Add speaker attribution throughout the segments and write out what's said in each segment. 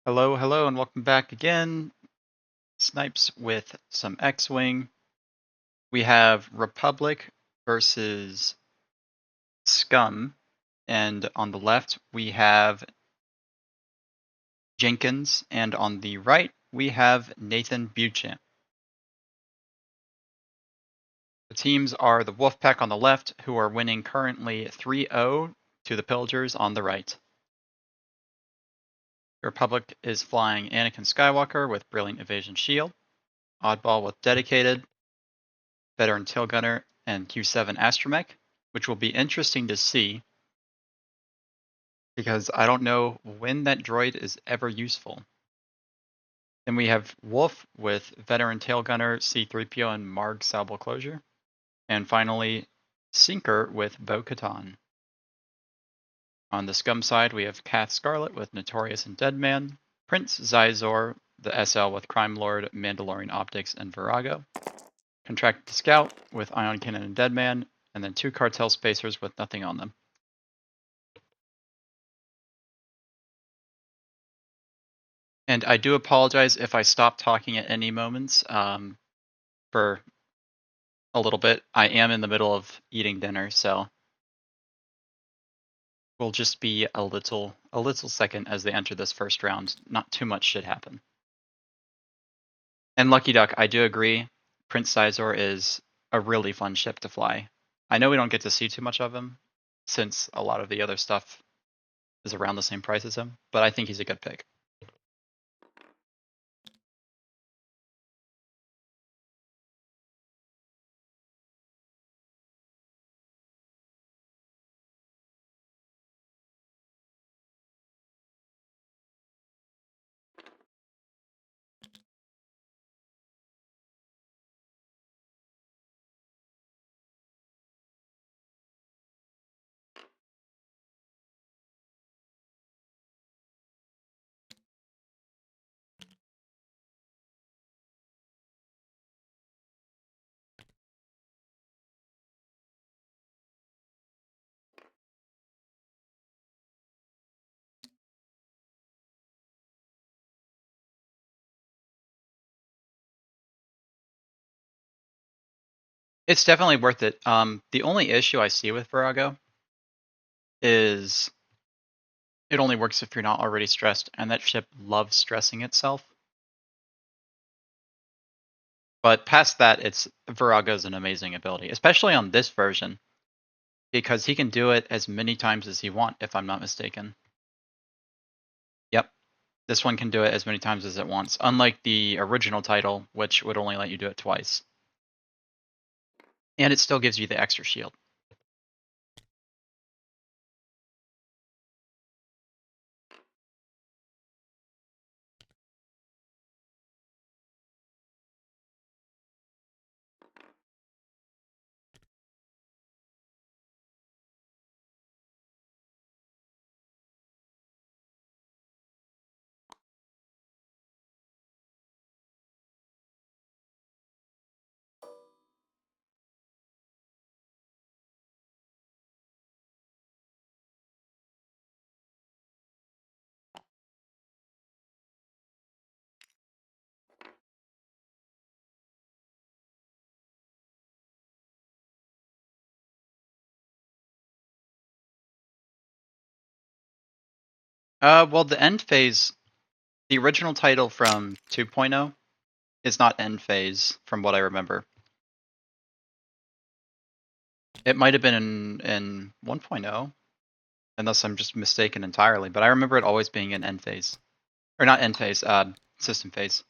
Speaker 1: Hello, hello, and welcome back again. Snipes with some X-Wing. We have Republic versus Scum, and on the left we have Jenkins, and on the right we have Nathan Buchan. The teams are the Wolfpack on the left, who are winning currently 3-0 to the Pillagers on the right. The Republic is flying Anakin Skywalker with Brilliant Evasion Shield, Oddball with Dedicated, Veteran Tail Gunner, and Q7 Astromech, which will be interesting to see because I don't know when that droid is ever useful. Then we have Wolf with Veteran Tail Gunner, C3PO, and Marg Salvo Closure. And finally, Sinker with Bo-Katan. On the Scum side, we have Kath Scarlet with Notorious and Deadman, Prince Xizor, the SL with Crime Lord, Mandalorian Optics, and Virago, Contracted Scout with Ion Cannon and Deadman, and then 2 Cartel Spacers with nothing on them. And I do apologize if I stop talking at any moments for a little bit. I am in the middle of eating dinner, so we'll just be a little second as they enter this first round. Not too much should happen. And Lucky Duck, I do agree. Prince Sizor is a really fun ship to fly. I know we don't get to see too much of him since a lot of the other stuff is around the same price as him, but I think he's a good pick. It's definitely worth it. The only issue I see with Virago is it only works if you're not already stressed, and that ship loves stressing itself. But past that, Virago's an amazing ability, especially on this version, because he can do it as many times as he wants, if I'm not mistaken. Yep, this one can do it as many times as it wants, unlike the original title, which would only let you do it twice. And it still gives you the extra shield. Well, the end phase, the original title from 2.0 is not end phase, from what I remember. It might have been in 1.0, unless I'm just mistaken entirely, but I remember it always being in end phase. Or not end phase, system phase.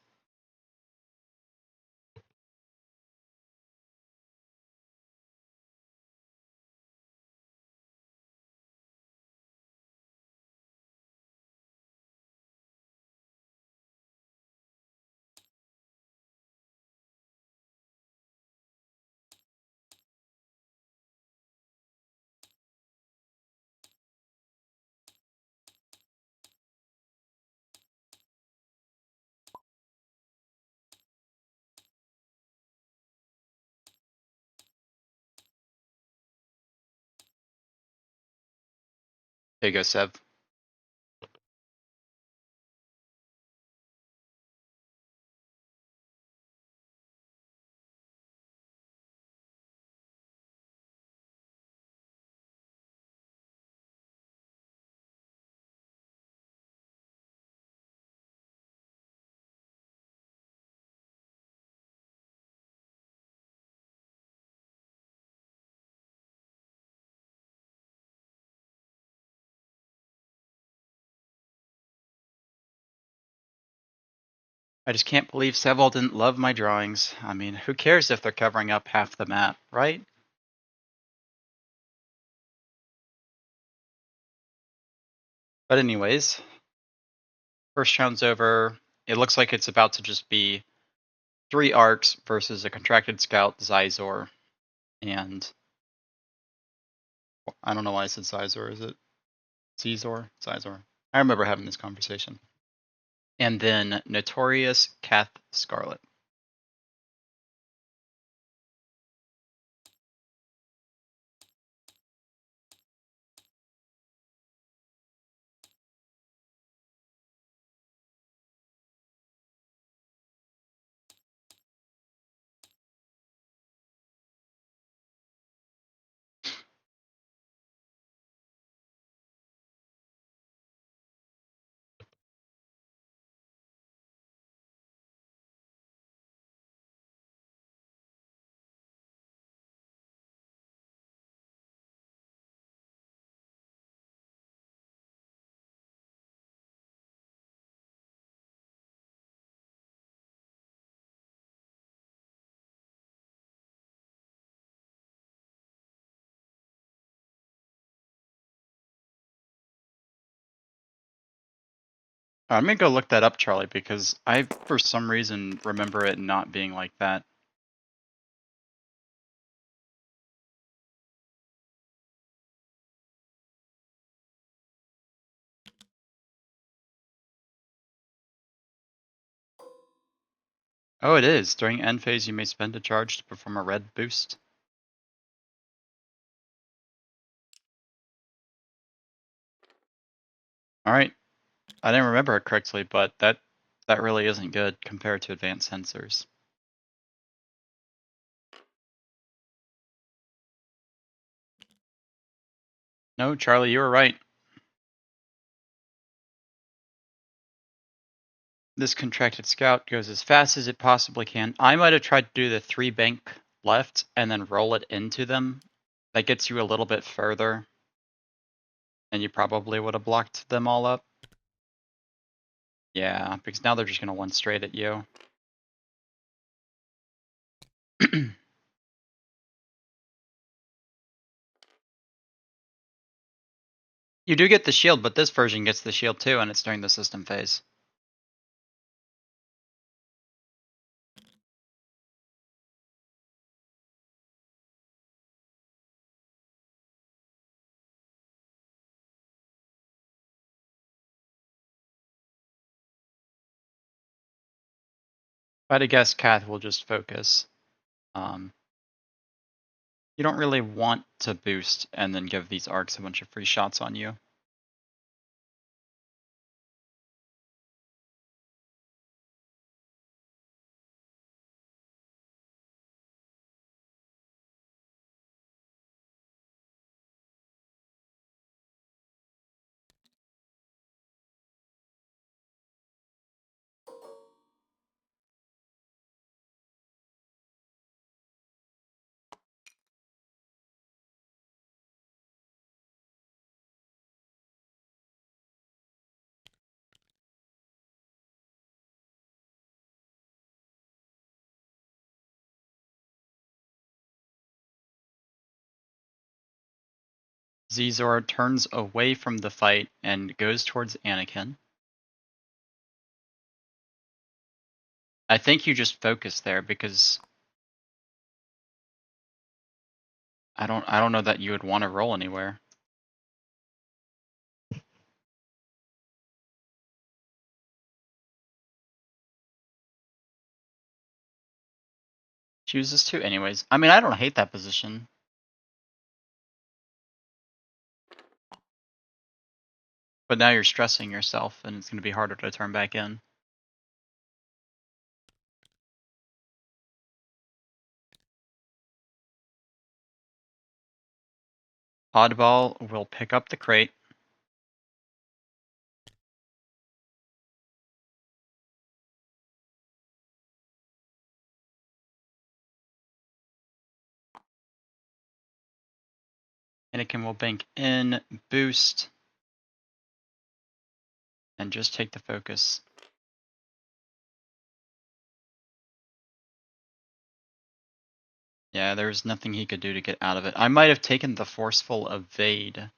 Speaker 1: There you go, Sev. I just can't believe Seville didn't love my drawings. I mean, who cares if they're covering up half the map, right? But anyways, first round's over. It looks like it's about to just be 3 arcs versus a contracted scout, Zizor, and I don't know why I said Zizor. Is it Zizor? Zizor. I remember having this conversation. And then Notorious Cath Scarlet. I'm gonna go look that up, Charlie, because I, for some reason, remember it not being like that. Oh, it is. During end phase, you may spend a charge to perform a red boost. Alright. I didn't remember it correctly, but that really isn't good compared to advanced sensors. No, Charlie, you were right. This contracted scout goes as fast as it possibly can. I might have tried to do the 3 bank left and then roll it into them. That gets you a little bit further. And you probably would have blocked them all up. Yeah, because now they're just going to one straight at you. You do get the shield, but this version gets the shield too, and it's during the system phase. If I had to guess, Kath will just focus. You don't really want to boost and then give these arcs a bunch of free shots on you. Zizor turns away from the fight and goes towards Anakin. I think you just focus there because I don't know that you would want to roll anywhere. Chooses to anyways. I mean, I don't hate that position. But now you're stressing yourself and it's going to be harder to turn back in. Oddball will pick up the crate. Anakin will bank in, boost, and just take the focus. Yeah, there's nothing he could do to get out of it. I might have taken the forceful evade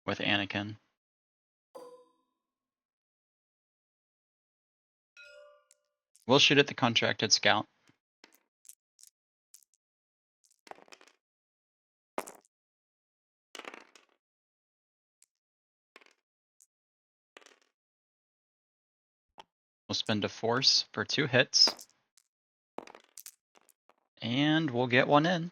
Speaker 1: with Anakin. We'll shoot at the contracted scout. We'll spend a force for 2 hits. And we'll get one in.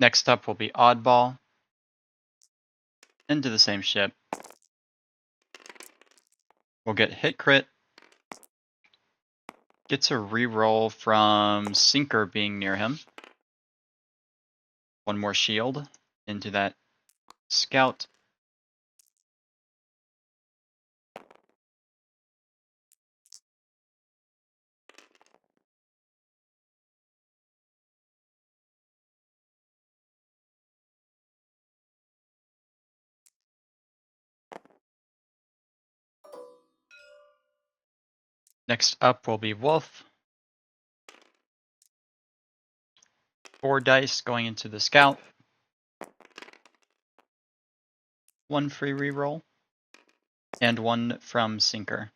Speaker 1: Next up will be Oddball. Into the same ship. We'll get hit crit. Gets a reroll from Sinker being near him. One more shield into that scout. Next up will be Wolf. 4 dice going into the scout. 1 free reroll. And 1 from Sinker.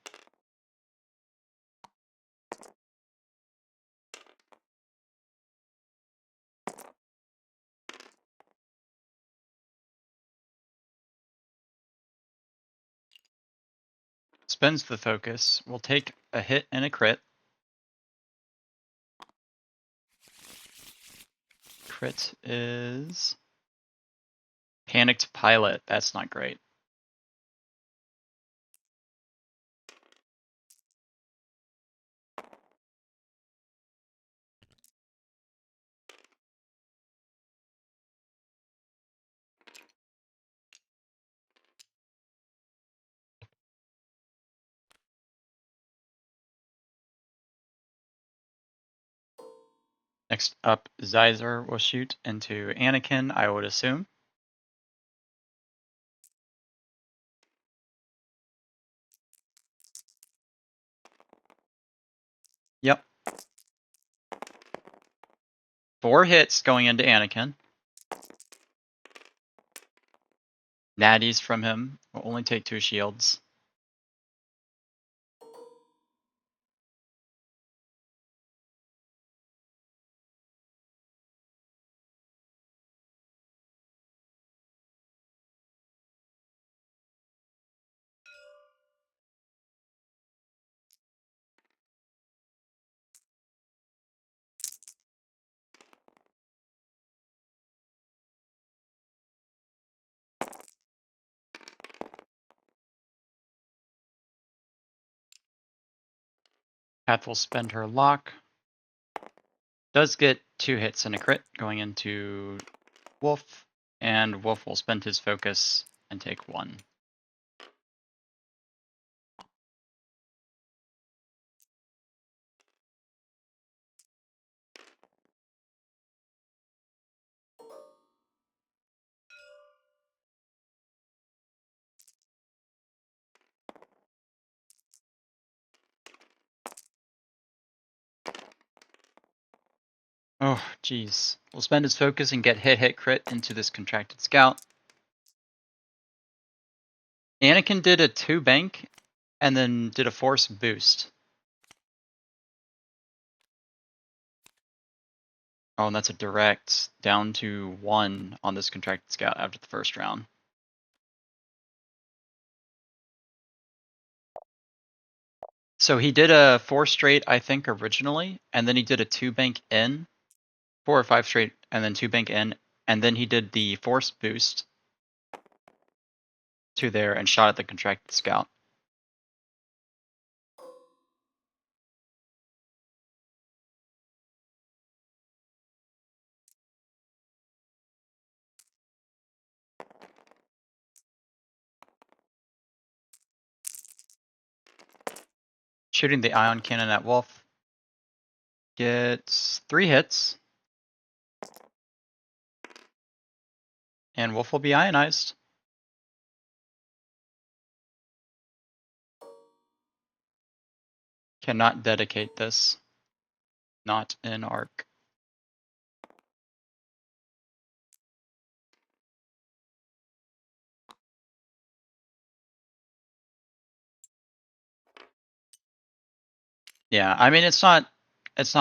Speaker 1: Spends the focus. We'll take a hit and a crit. Crit is Panicked Pilot. That's not great. Next up, Zyzer will shoot into Anakin, I would assume. Yep. 4 hits going into Anakin. Natties from him will only take 2 shields. Path will spend her lock. Does get 2 hits and a crit going into Wolf, and Wolf will spend his focus and take 1. Oh, jeez. We'll spend his focus and get hit crit into this contracted scout. Anakin did a 2 bank and then did a force boost. Oh, and that's a direct down to 1 on this contracted scout after the first round. So he did a 4 straight, I think, originally, and then he did a 2 bank in, 4 or 5 straight, and then 2 bank in, and then he did the force boost to there and shot at the contracted scout. Shooting the ion cannon at Wolf. Gets 3 hits. And Wolf will be ionized. Cannot dedicate this. Not in Arc. Yeah, I mean it's not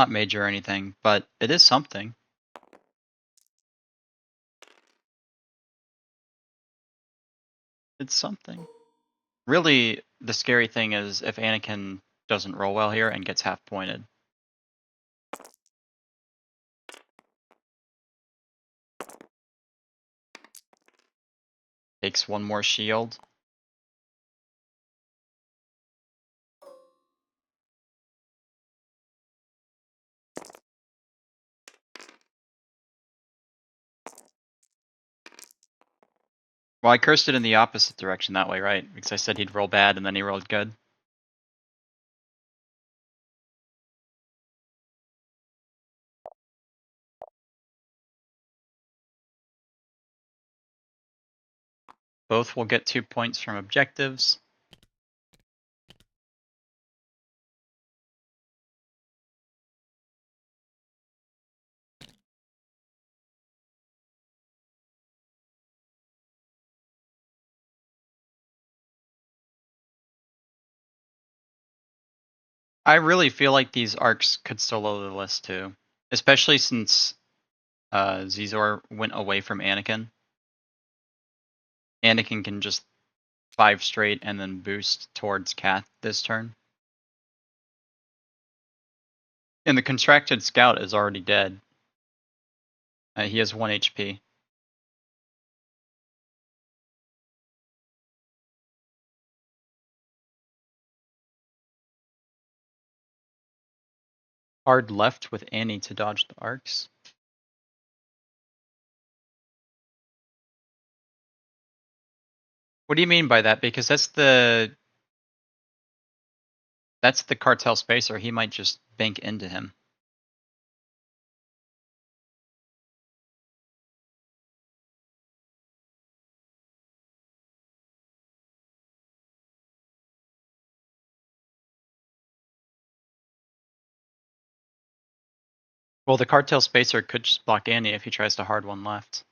Speaker 1: major or anything, but it is something. It's something. Really, the scary thing is if Anakin doesn't roll well here and gets half pointed. Takes one more shield. Well, I cursed it in the opposite direction that way, right? Because I said he'd roll bad and then he rolled good. Both will get 2 points from objectives. I really feel like these arcs could solo the list too, especially since Zizor went away from Anakin. Anakin can just 5 straight and then boost towards Kath this turn. And the Contracted Scout is already dead. He has 1 HP. Hard left with Annie to dodge the arcs. What do you mean by that? Because that's the cartel spacer. He might just bank into him. Well, the cartel spacer could just block Annie if he tries to hard one left.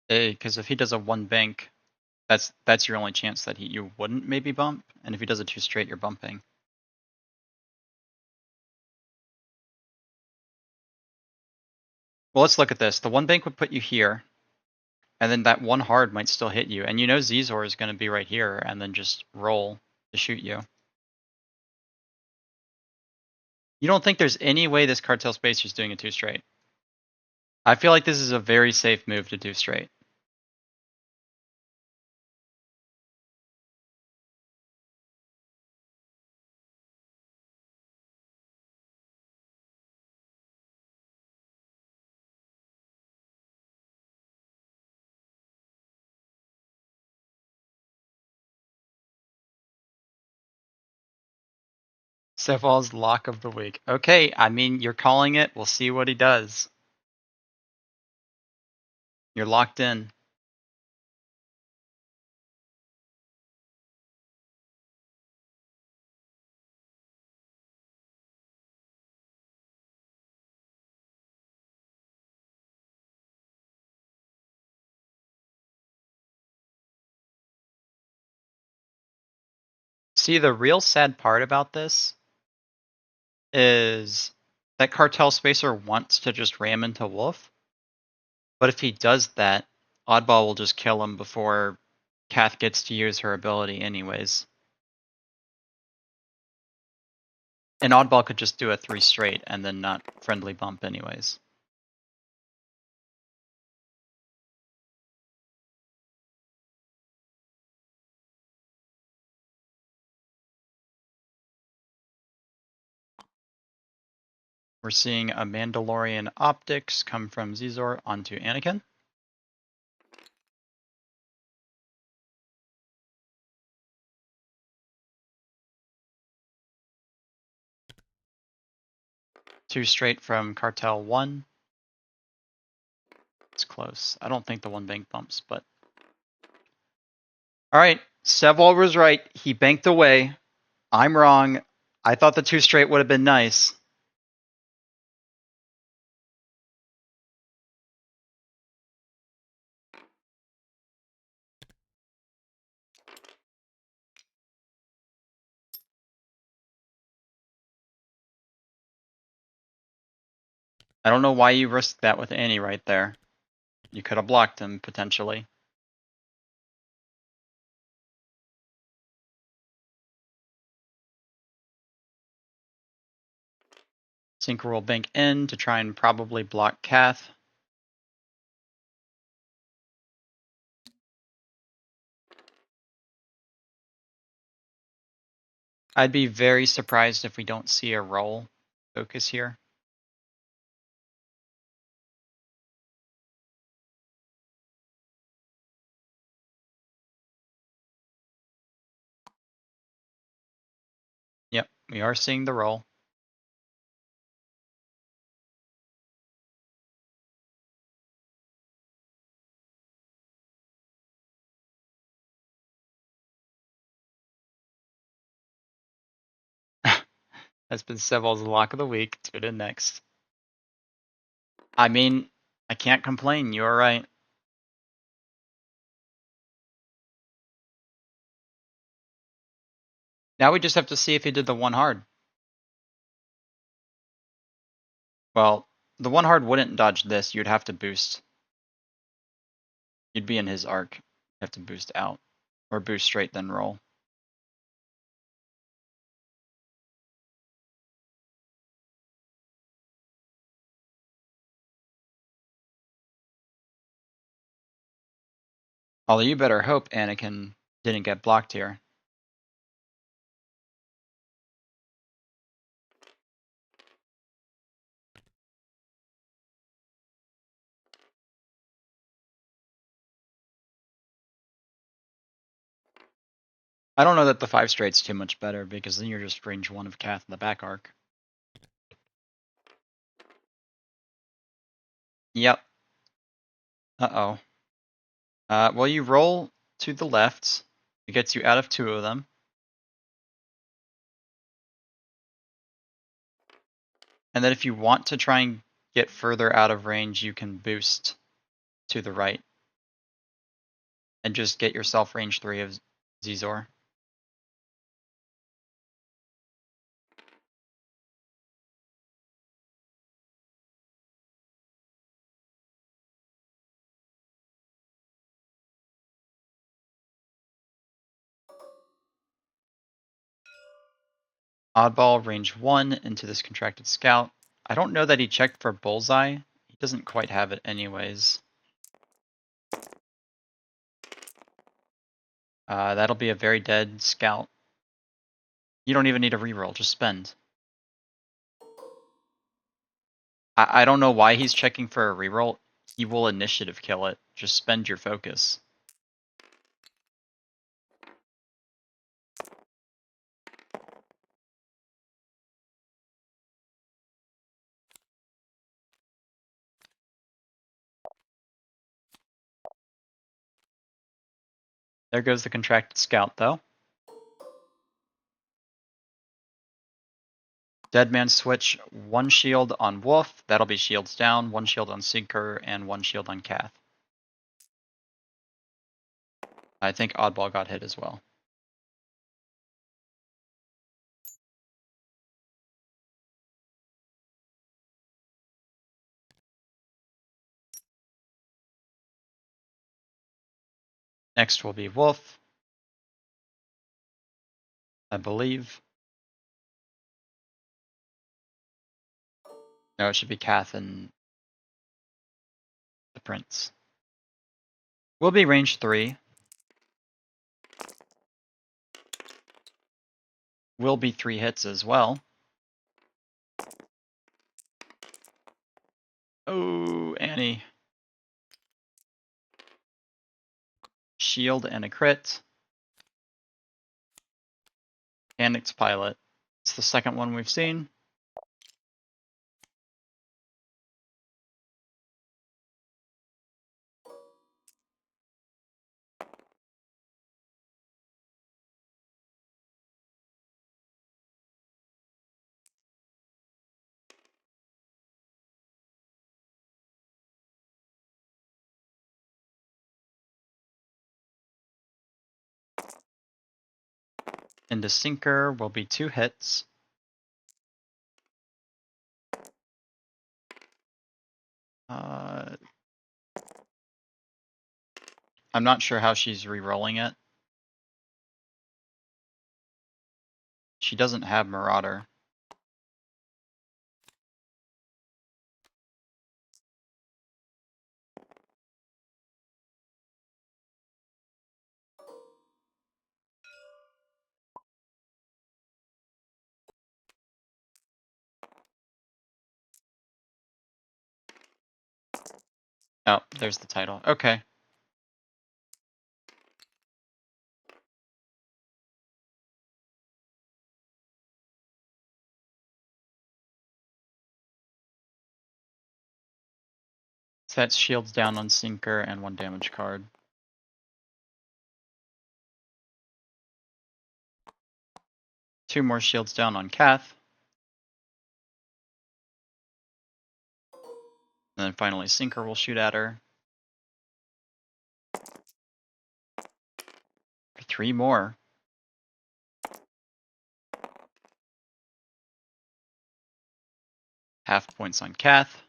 Speaker 1: Because if he does a 1 bank, that's your only chance that you wouldn't maybe bump. And if he does a 2 straight, you're bumping. Well, let's look at this. The 1 bank would put you here. And then that 1 hard might still hit you. And you know Zizor is going to be right here and then just roll to shoot you. You don't think there's any way this cartel spacer is doing a 2 straight? I feel like this is a very safe move to do straight. Sevall's lock of the week. Okay, I mean, you're calling it. We'll see what he does. You're locked in. See, the real sad part about this is that cartel spacer wants to just ram into Wolf. But if he does that, Oddball will just kill him before Kath gets to use her ability anyways. And Oddball could just do a 3 straight and then not friendly bump anyways. We're seeing a Mandalorian optics come from Zizor onto Anakin. Two straight from Cartel 1. It's close. I don't think the 1 bank bumps, but... Alright, Sevall was right. He banked away. I'm wrong. I thought the 2 straight would have been nice. I don't know why you risked that with Annie right there. You could have blocked him, potentially. Synchro will bank in to try and probably block Kath. I'd be very surprised if we don't see a roll focus here. Yep, we are seeing the roll. That's been Sevol's lock of the week. Tune in next. I mean, I can't complain. You are right. Now we just have to see if he did the 1 hard. Well, the 1 hard wouldn't dodge this. You'd have to boost. You'd be in his arc. You have to boost out. Or boost straight, then roll. Although you better hope Anakin didn't get blocked here. I don't know that the 5 straight's too much better, because then you're just range 1 of Kath in the back arc. Yep. Uh-oh. Well, you roll to the left. It gets you out of 2 of them. And then if you want to try and get further out of range, you can boost to the right. And just get yourself range 3 of Zizor. Oddball range 1 into this contracted scout. I don't know that he checked for bullseye. He doesn't quite have it anyways. That'll be a very dead scout. You don't even need a reroll, just spend. I don't know why he's checking for a reroll. He will initiative kill it. Just spend your focus. There goes the contracted scout, though. Deadman switch, 1 shield on Wolf. That'll be shields down, 1 shield on Sinker, and 1 shield on Kath. I think Oddball got hit as well. Next will be Wolf, I believe. No, it should be Kath and the Prince. Will be range 3. Will be 3 hits as well. Oh, Annie. Shield and a crit. Panicked Pilot. It's the second one we've seen. into Sinker will be 2 hits. I'm not sure how she's re-rolling it. She doesn't have Marauder. Oh, there's the title. Okay. So that's shields down on Sinker and 1 damage card. Two more shields down on Kath. And then finally Sinker will shoot at her. For 3 more. Half points on Kath.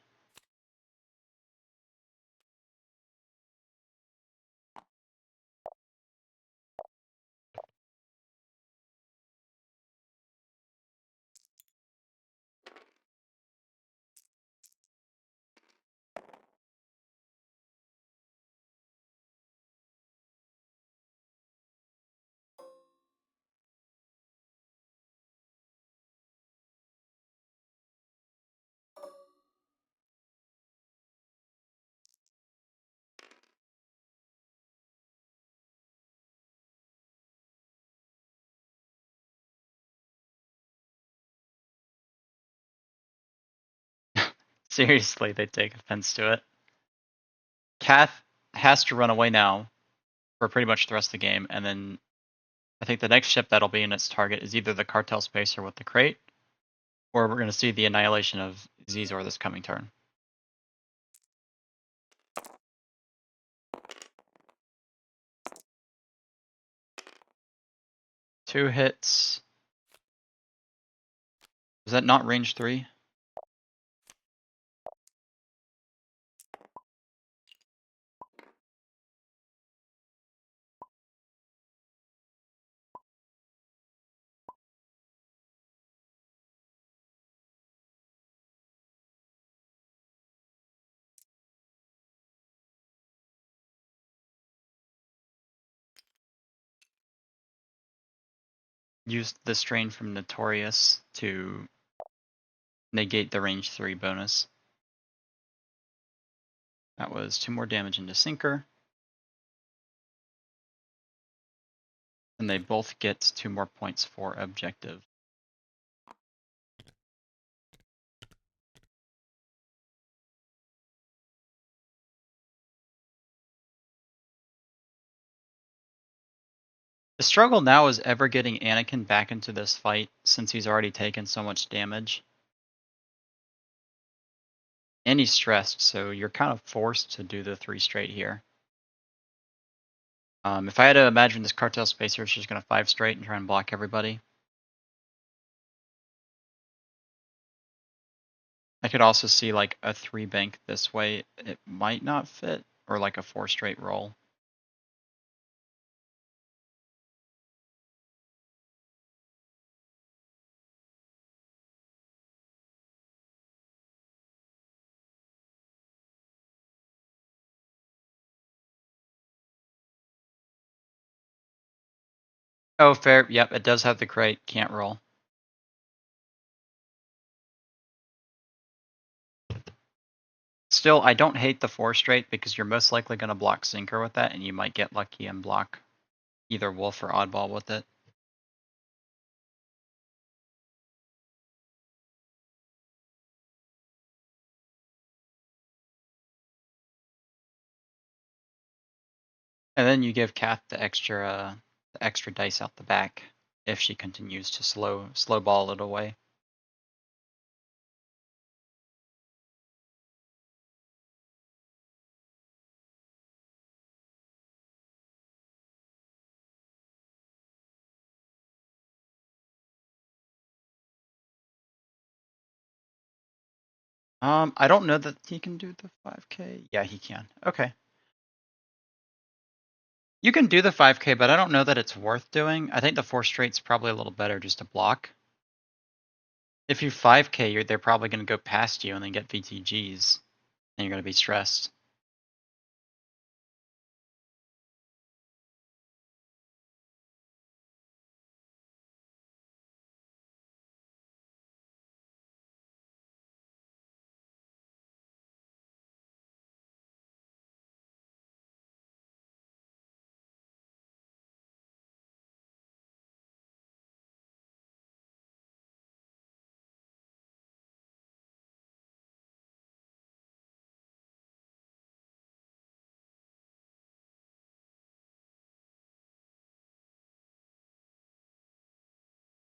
Speaker 1: Seriously, they take offense to it. Kath has to run away now for pretty much the rest of the game, and then I think the next ship that'll be in its target is either the Cartel Spacer with the crate, or we're going to see the annihilation of Zizor this coming turn. Two hits. Was that not range 3? Used the strain from Notorious to negate the range 3 bonus. That was 2 more damage into Sinker. And they both get 2 more points for objective. The struggle now is ever getting Anakin back into this fight since he's already taken so much damage. And he's stressed, so you're kind of forced to do the 3 straight here. If I had to imagine this Cartel Spacer is just going to 5 straight and try and block everybody. I could also see like a 3 bank this way. It might not fit, or like a 4 straight roll. Oh, fair. Yep, it does have the crate. Can't roll. Still, I don't hate the 4 straight because you're most likely going to block Sinker with that, and you might get lucky and block either Wolf or Oddball with it. And then you give Kath the extra dice out the back if she continues to slow ball it away. I don't know that he can do the 5K. Yeah, he can. Okay. You can do the 5K, but I don't know that it's worth doing. I think the 4 straight's probably a little better just to block. If you 5K, they're probably going to go past you and then get VTGs, and you're going to be stressed.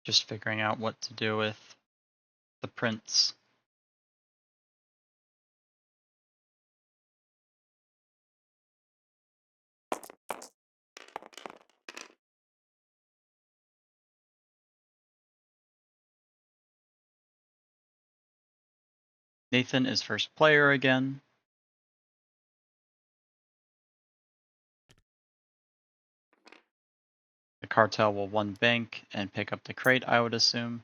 Speaker 1: Just figuring out what to do with the prints. Nathan is first player again. The cartel will 1 bank and pick up the crate, I would assume.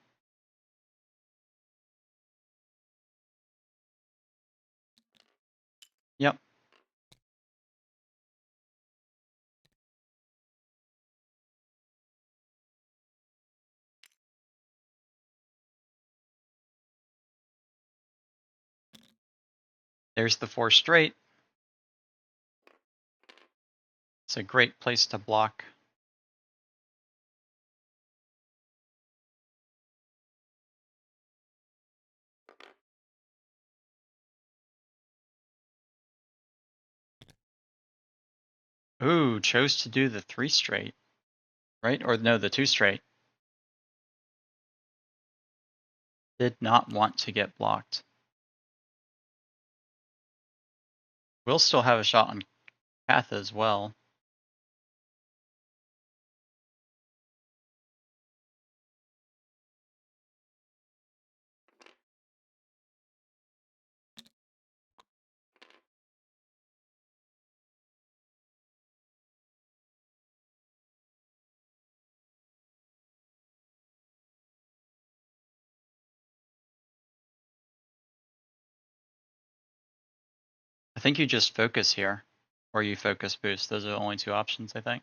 Speaker 1: Yep. There's the 4 straight. It's a great place to block. Ooh, chose to do the 3 straight, right? Or no, the 2 straight. Did not want to get blocked. We'll still have a shot on Kath as well. I think you just focus here, or you focus boost. Those are the only 2 options, I think.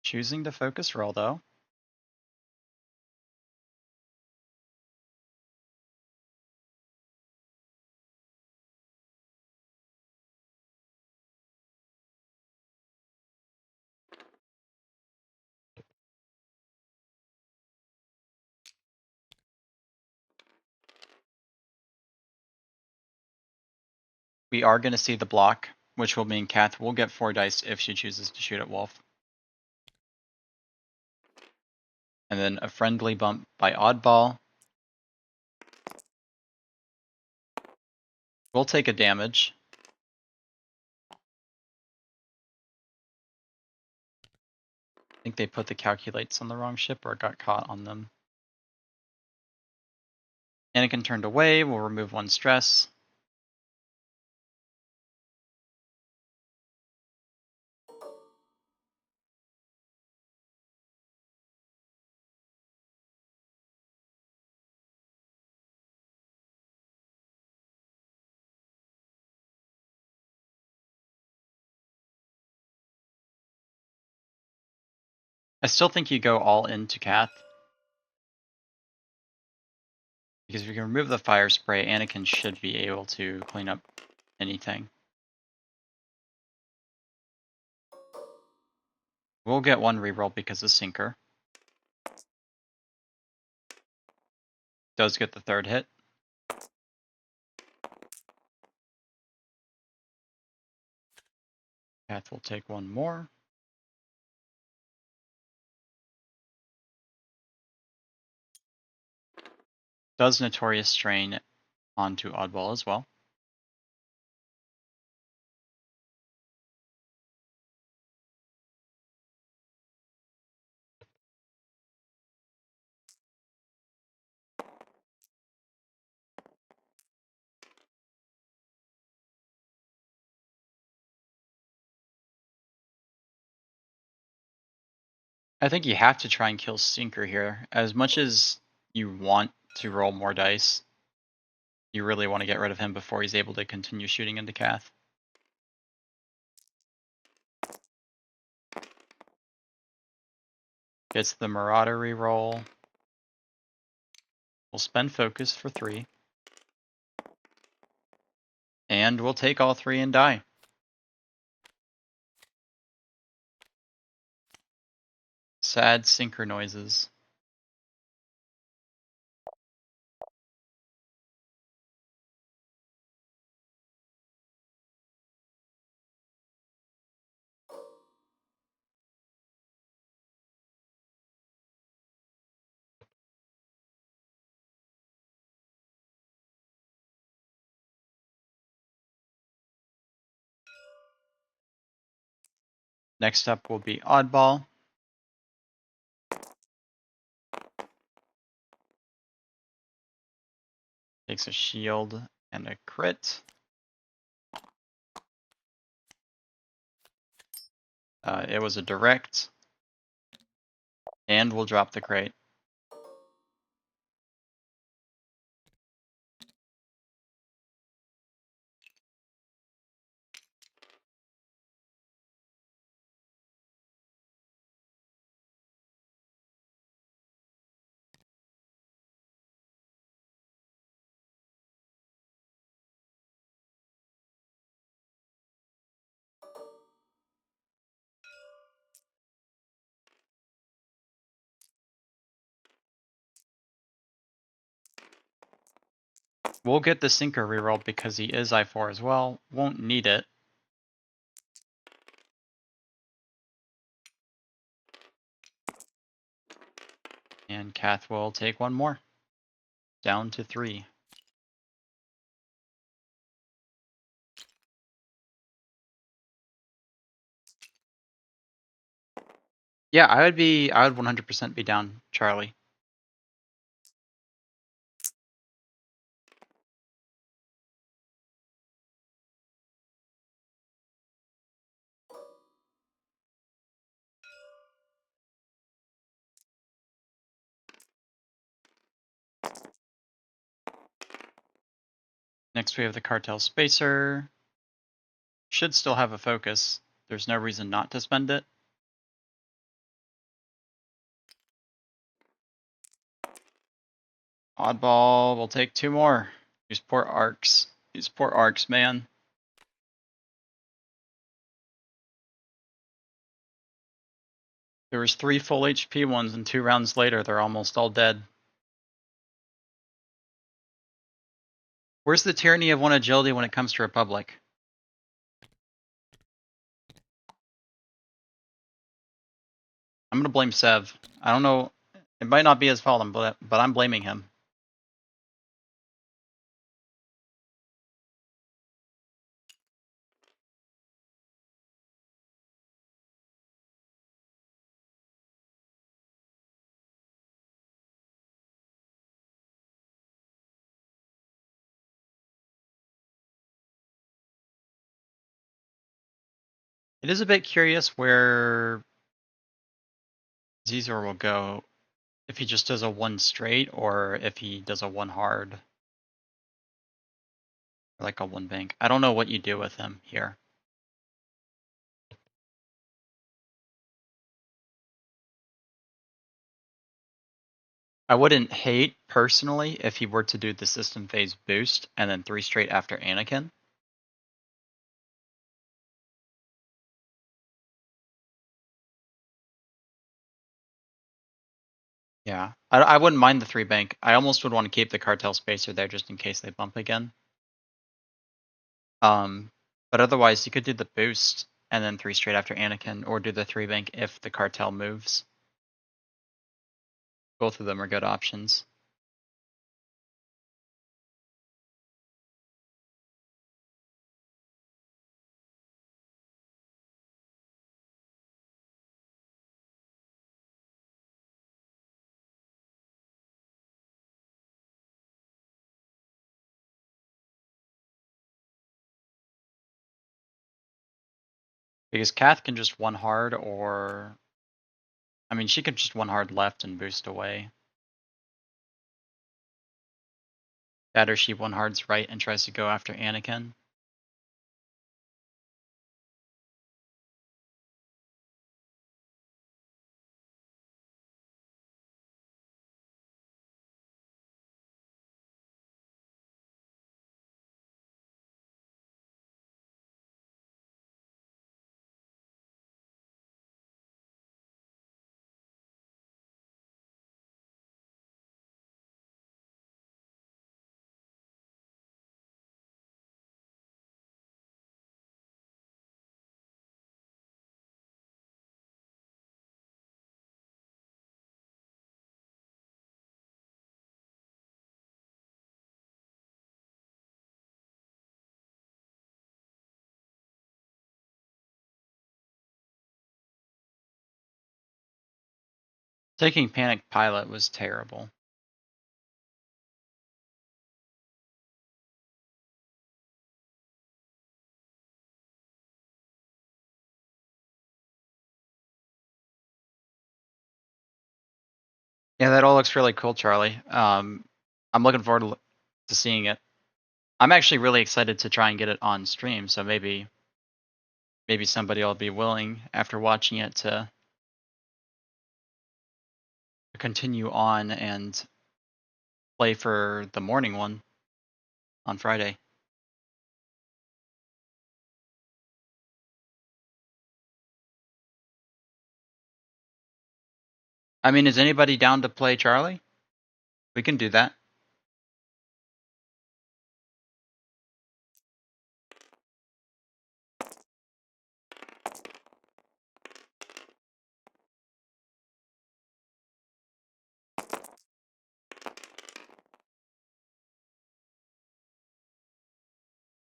Speaker 1: Choosing to focus roll, though. We are going to see the block, which will mean Kath will get 4 dice if she chooses to shoot at Wolf. And then a friendly bump by Oddball. We'll take a damage. I think they put the calculates on the wrong ship or got caught on them. Anakin turned away. We'll remove 1 stress. I still think you go all into Kath. Because if you can remove the fire spray, Anakin should be able to clean up anything. We'll get 1 reroll because of Sinker. Does get the 3rd hit. Kath will take 1 more. Does Notorious Strain onto Oddball as well. I think you have to try and kill Sinker here. As much as you want to roll more dice, you really want to get rid of him before he's able to continue shooting into Cath. Gets the Marauder reroll. We'll spend focus for 3. And we'll take all 3 and die. Sad Sinker noises. Next up will be Oddball. Takes a shield and a crit. It was a direct. And we'll drop the crate. We'll get the Sinker reroll because he is I4 as well. Won't need it. And Cath will take 1 more. Down to 3. Yeah, I would 100% be down Charlie. Next we have the Cartel Spacer. Should still have a focus. There's no reason not to spend it. Oddball will take 2 more. These poor arcs. These poor arcs, man. There was 3 full HP ones, and 2 rounds later, they're almost all dead. Where's the tyranny of 1 agility when it comes to Republic? I'm gonna blame Sev. I don't know. It might not be his fault, but I'm blaming him. It is a bit curious where Zizor will go. If he just does a 1 straight, or if he does a 1 hard. Or like a 1 bank. I don't know what you do with him here. I wouldn't hate, personally, if he were to do the system phase boost, and then 3 straight after Anakin. Yeah, I wouldn't mind the 3 bank. I almost would want to keep the Cartel Spacer there just in case they bump again. But otherwise, you could do the boost and then 3 straight after Anakin, or do the 3 bank if the Cartel moves. Both of them are good options. Because Cath can just 1 hard, or I mean, she could just one hard left and boost away. That or she one hards right and tries to go after Anakin. Taking Panic Pilot was terrible. Yeah, that all looks really cool, Charlie. I'm looking forward to seeing it. I'm actually really excited to try and get it on stream, so maybe somebody will be willing after watching it to continue on and play for the morning one on Friday. I mean, is anybody down to play Charlie? We can do that.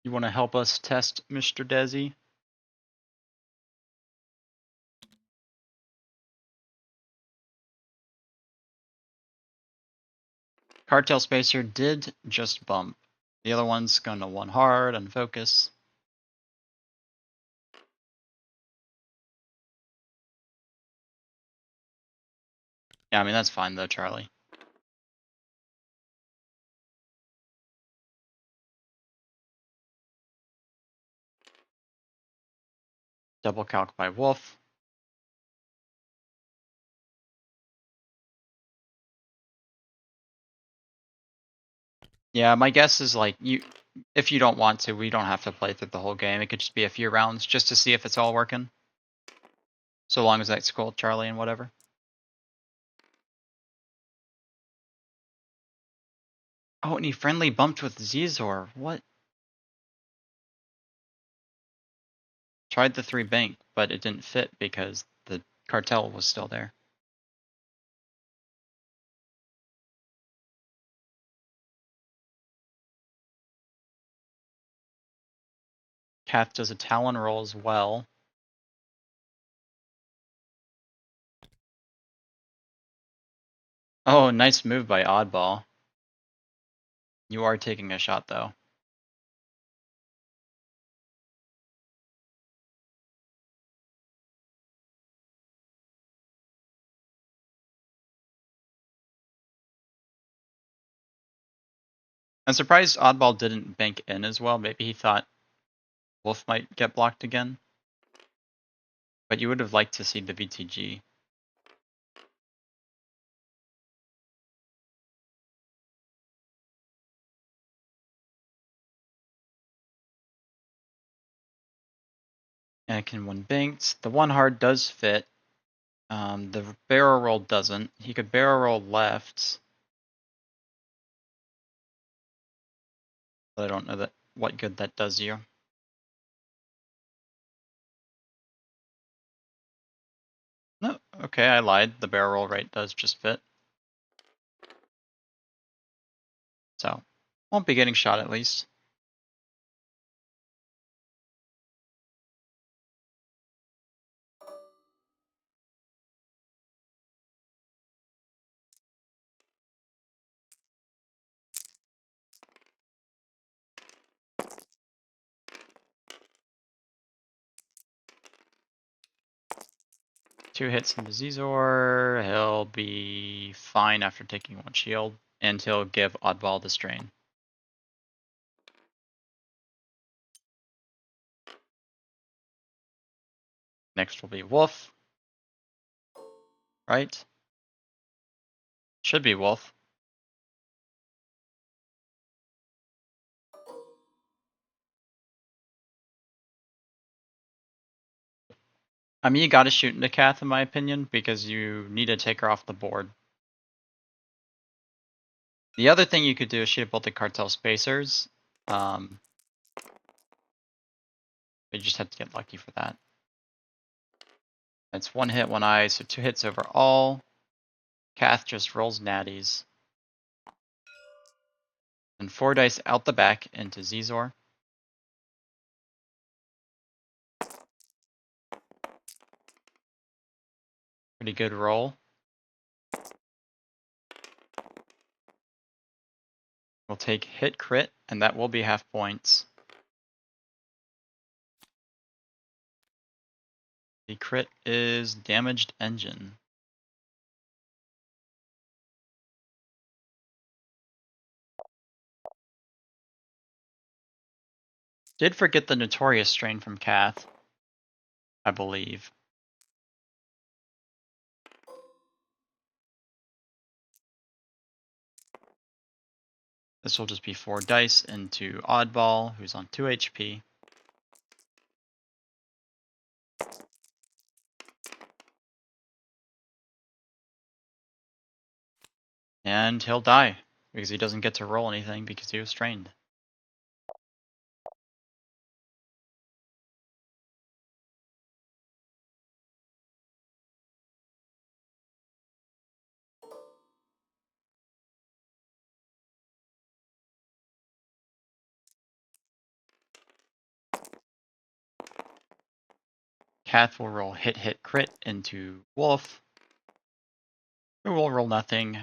Speaker 1: You want to help us test Mr. Desi? Cartel Spacer did just bump. The other one's going to one hard and focus. Yeah, I mean, that's fine though, Charlie. Double calc by Wolf. Yeah, my guess is like if you don't want to, we don't have to play through the whole game. It could just be a few rounds just to see if it's all working. So long as that's cool, Charlie, and whatever. Oh, and he friendly bumped with Zizor. What? Tried the 3 bank, but it didn't fit because the cartel was still there. Kath does a Talon roll as well. Oh, nice move by Oddball. You are taking a shot, though. I'm surprised Oddball didn't bank in as well. Maybe he thought Wolf might get blocked again. But you would have liked to see the VTG. Anakin one banked. The one hard does fit. The barrel roll doesn't. He could barrel roll left. But I don't know what good that does you. No, okay, I lied. The barrel roll right does just fit. So, won't be getting shot at least. 2 hits into Zizor. He'll be fine after taking 1 shield, and he'll give Oddball the strain. Next will be Wolf. Right? Should be Wolf. I mean, you gotta shoot into Kath, in my opinion, because you need to take her off the board. The other thing you could do is shoot both the Cartel Spacers. But you just have to get lucky for that. It's 1 hit, 1 eye, so 2 hits overall. Kath just rolls natties. And 4 dice out the back into Zizor. Pretty good roll. We'll take hit crit, and that will be half points. The crit is damaged engine. Did forget the notorious strain from Kath, I believe. This will just be 4 dice into Oddball, who's on 2 HP. And he'll die, because he doesn't get to roll anything because he was strained. Kath will roll hit, hit, crit into Wolf, who will roll nothing.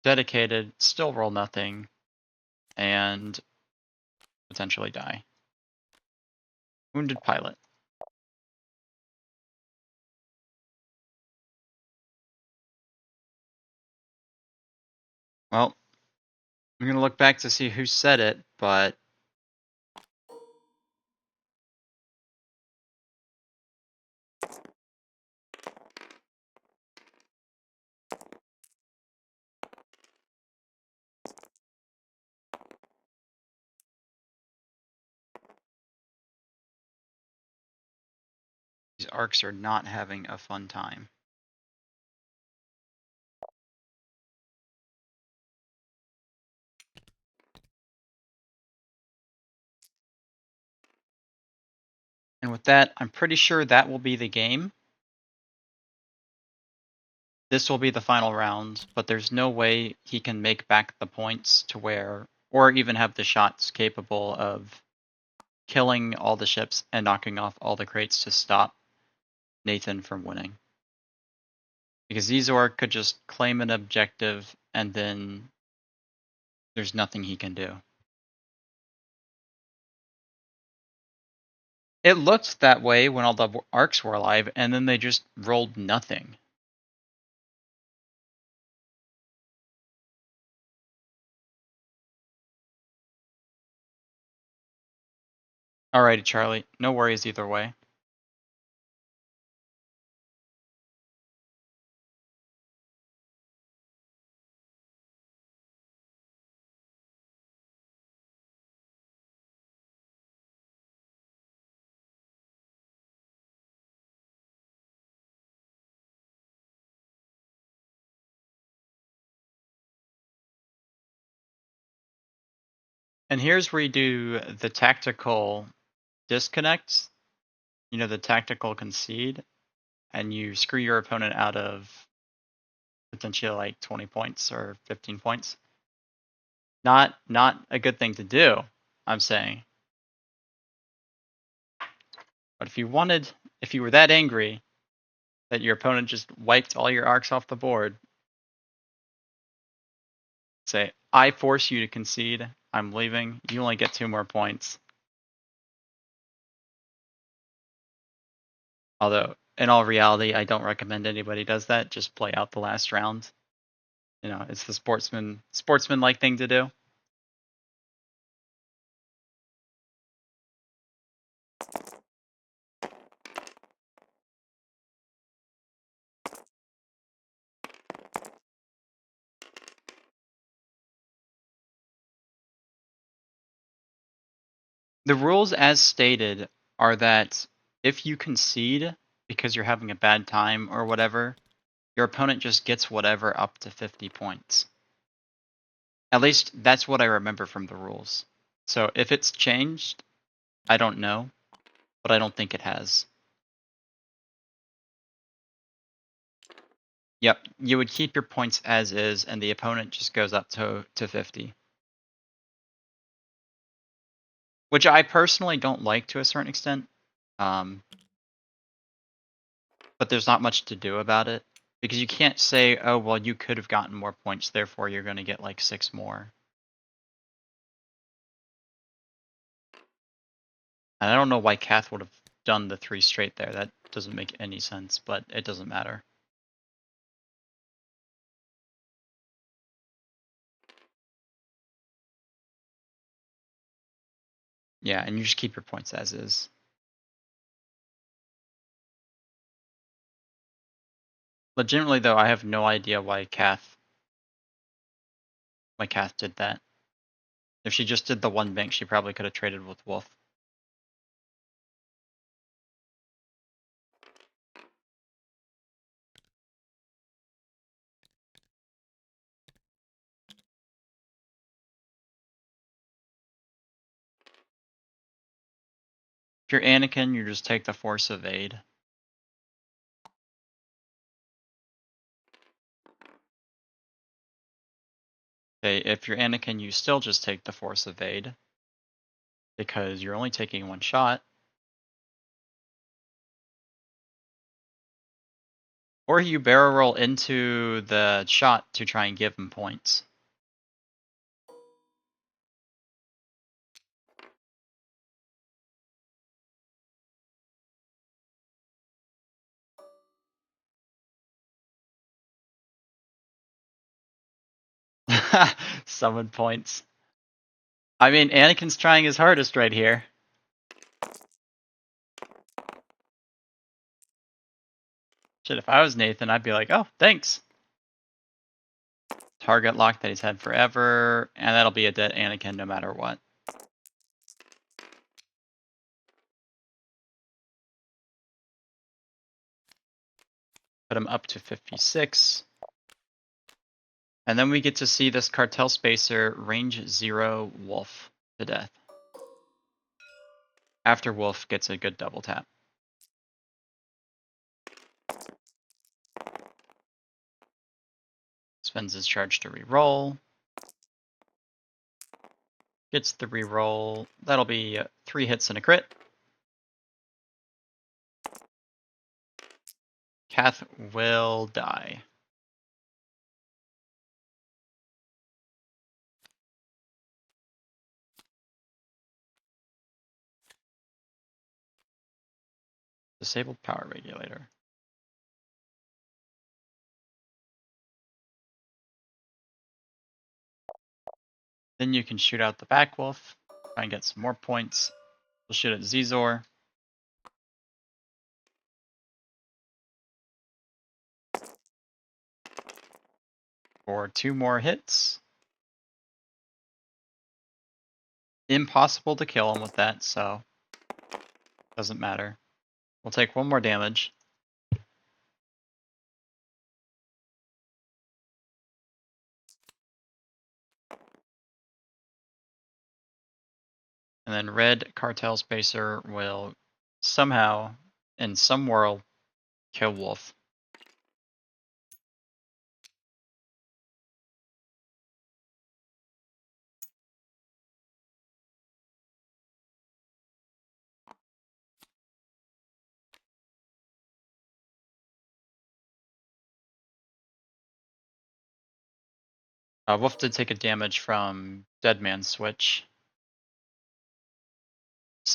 Speaker 1: Dedicated, still roll nothing, and potentially die. Wounded Pilot. Well, I'm going to look back to see who said it, but these arcs are not having a fun time. And with that, I'm pretty sure that will be the game. This will be the final round, but there's no way he can make back the points to where, or even have the shots capable of killing all the ships and knocking off all the crates to stop Nathan from winning. Because Zizor could just claim an objective and then there's nothing he can do. It looked that way when all the arcs were alive, and then they just rolled nothing. Alrighty, Charlie. No worries either way. And here's where you do the tactical disconnect, you know, the tactical concede, and you screw your opponent out of potentially like 20 points or 15 points. Not a good thing to do, I'm saying. But if you were that angry that your opponent just wiped all your arcs off the board, say, I force you to concede, I'm leaving, you only get 2 more points. Although, in all reality, I don't recommend anybody does that. Just play out the last round. You know, it's the sportsman-like thing to do. The rules as stated are that if you concede because you're having a bad time or whatever, your opponent just gets whatever up to 50 points. At least that's what I remember from the rules. So if it's changed, I don't know, but I don't think it has. Yep, you would keep your points as is, and the opponent just goes up to 50. Which I personally don't like to a certain extent. But there's not much to do about it. Because you can't say, oh, well, you could have gotten more points, therefore you're going to get like 6 more. And I don't know why Kath would have done the 3 straight there. That doesn't make any sense, but it doesn't matter. Yeah, and you just keep your points as is. Legitimately, though, I have no idea why Kath did that. If she just did the 1 bank, she probably could have traded with Wolf. If you're Anakin, you just take the Force Evade. Okay, if you're Anakin, you still just take the Force Evade. Because you're only taking 1 shot. Or you barrel roll into the shot to try and give him points. Summon points. I mean, Anakin's trying his hardest right here. Shit, if I was Nathan, I'd be like, oh, thanks. Target lock that he's had forever, and that'll be a dead Anakin no matter what. Put him up to 56. And then we get to see this Cartel Spacer range 0 Wolf to death. After Wolf gets a good double tap. Spends his charge to reroll. Gets the reroll. That'll be 3 hits and a crit. Kath will die. Disabled power regulator. Then you can shoot out the back wolf, try and get some more points. We'll shoot at Zizor. For 2 more hits. Impossible to kill him with that, so doesn't matter. We'll take 1 more damage. And then red Cartel Spacer will somehow, in some world, kill Wolf. Wolf did take a damage from Dead Man's Switch.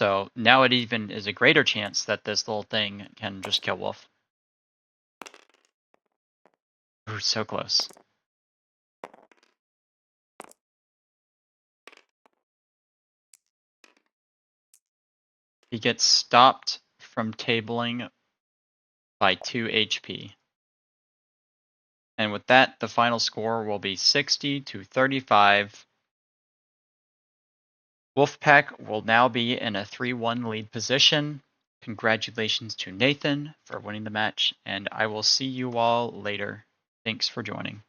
Speaker 1: So now it even is a greater chance that this little thing can just kill Wolf. Ooh, so close. He gets stopped from tabling by 2 HP. And with that, the final score will be 60 to 35. Wolfpack will now be in a 3-1 lead position. Congratulations to Nathan for winning the match, and I will see you all later. Thanks for joining.